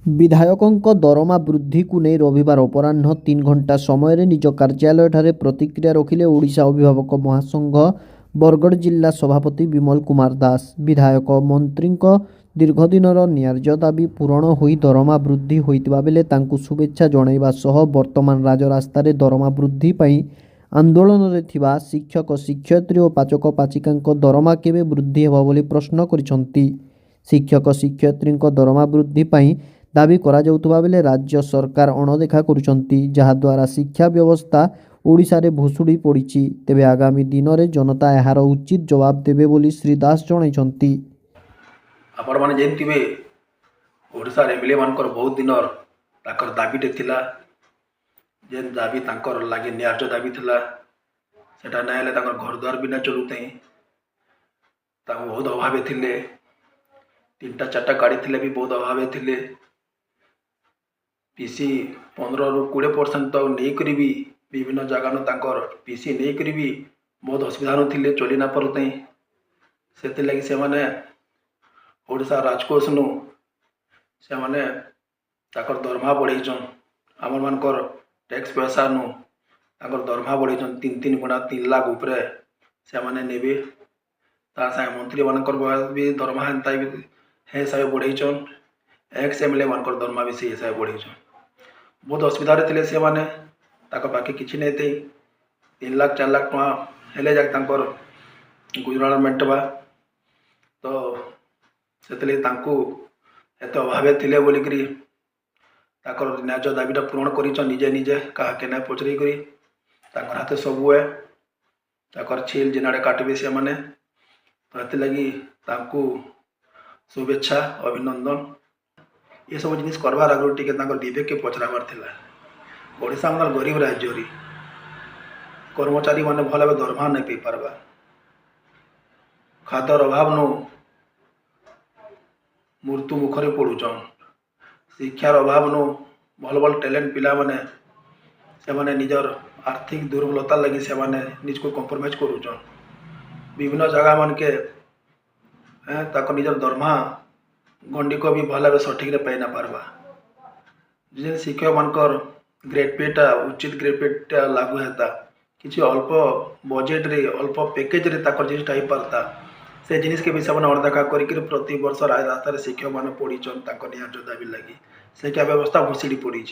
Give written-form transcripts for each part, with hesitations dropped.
विधायकों दरमा वृद्धि को नहीं रविवार अपराह्न 3 घंटा समय निज कार्यालय प्रतिक्रिया रखिले ओडिशा अभिभावक महासंघ बरगड़ जिला सभापति विमल कुमार दास। विधायक मंत्री दीर्घदिनर न्याय्य दाबी पूरण होई दरमा वृद्धि होइतिबा बेले तांकु शुभेच्छा जणाइबा सह वर्तमान राजरास्तार दरमा वृद्धि पई आंदोलन रे थिबा शिक्षक शिक्षयित्री और पाचक पाचिका दरमा केबे वृद्धि हेबा बोली प्रश्न करिसंती। शिक्षक शिक्षयित्री दरमा वृद्धि पई दाबी करा जाउतबा बेले राज्य सरकार अणदेखा करुछंती, जहा द्वारा शिक्षा व्यवस्था ओडिशा रे भुसुड़ी पड़िछि। तेबे आगामी दिन में जनता यार उचित जवाब देबे बोली श्री दास जणाइछंती। आपण माने जेंतिबे ओडिशा रे एमएलए मानकर बहुत दिनर ताकर दाबीटे थिला, जेन दाबी तांकर लागे न्याय्य दाबी थिला, सेटा ना हेले तांकर घर द्वार बिना चलुतै तांको बहुत अभावे थिले। 3टा 4टा गाड़ी थिले भी बहुत अभावे थिले। पीसी 15 ରୁ 20% तो नहीं करी भी विभिन्न जगह तांकर पीसी नहीं करी भी बहुत असुविधा थे, चली ना पारते। से लगी से माने ओडिशा राजकोष नु से माने ताकर दरमा बढ़ाइछन। आमर मानकर टैक्स पैसा नु ताकर दरमा बढ़ाइछन 3 गुणा 3 लाख ऊपर से माने नेबे। ता साय मंत्री मानकर भी दरमा हेंता भी हे हिसाब बढ़ाइछन। एक्स एमएलए मानकर दरमा भी से हिसाब बढ़ाइछन। बहुत असुविधा थे से माने ताका पाखे किछि नै थे। 3 लाख 4 लाख टका हेले जाक तांकर गुजराण मेंटबा। तो सेतले तांको एत अभावे थिले बोली करी ताकर न्याय्य दाबीटा पूरण करिछन निजे निजे कहा के ना पचरी करी। ताकर हाथे सब है ताकर छील जिनाडे काटबे से माने। तो एते लगी तांको शुभेच्छा अभिनंदन। ये सब जिनिस करबार आगु टिके तांकर विवेक के पचराबार थिला। ओडिशा हमर गरीब राज्य री कर्मचारी माने भल भाव दरमा नहीं पाई पारबा। खाद्यर अभाव नु मृत्यु मुखरे पड़ुचन। शिक्षार अभाव नु भल भल टैलेंट पिला माने से माने निजर आर्थिक दुर्बलता लगी से माने निज को कॉम्प्रोमाइज करुचन। विभिन्न जगह मान के ताको निजर दरमा गंडी को भी भल भाव सठिक पाई ना पारबा। जिन शिक्षक मानकर ग्रेड पेटा उचित ग्रेड पेटा लागू हेता किसी अल्प बजेट रे अल्प पैकेज रे ताकर जिनिस टाइप पारता से जिनिस के विषय में अणदेखा करिक प्रति वर्ष रास्ता शिक्षक मैंने पढ़ीचन न्याय्य दाबी लगी शिक्षा व्यवस्था भुसीड़ी पड़ी।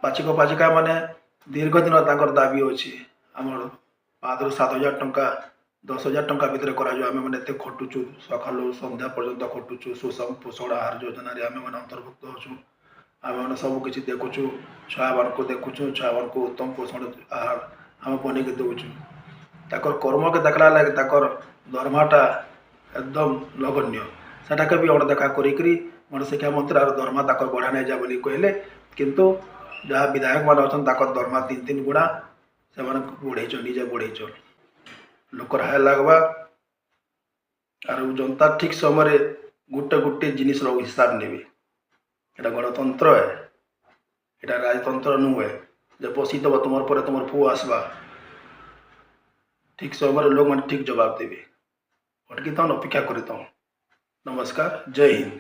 पाचिक पाचिका माने दीर्घ दिन ताकर दाबी अच्छी आमर 5 ରୁ 7,000 टंका 10,000 टंका भितर करा आम मैंने खटुचु सका संध्या पर्यंत खटुचु सुषम पोषण आहार योजना आम मैंने अंतर्भुक्त होचु। आम मैंने सबकि देखुचु छुआ मान को देखुचु छुआ मान को उत्तम पोषण आहार आम बनिक दौचु। ताकर कर्म के देखला लगे ताकर दरमाटा एकदम नगण्य सेटाके भी अणदेखा करी मन शिक्षा मंत्री आर दरमा ताकर बढ़ा नहीं जा बोली कहले, किंतु जहाँ विधायक मान अच्छा ताकर दरमा 3 गुणा से बढ़ेचन निजे बढ़ेचन। लोकर हाय लगवा आर जनता ठीक समय गोटे गोटे जिनिस हिसाब नेबे। एटा गणतंत्र है, एटा राजतंत्र नुहे जे बसीदब तुम पर तुम पु आसवा। ठीक समय लोग मैंने ठीक जवाब देवे। अटकी अपेक्षा करता। नमस्कार, जय हिंद।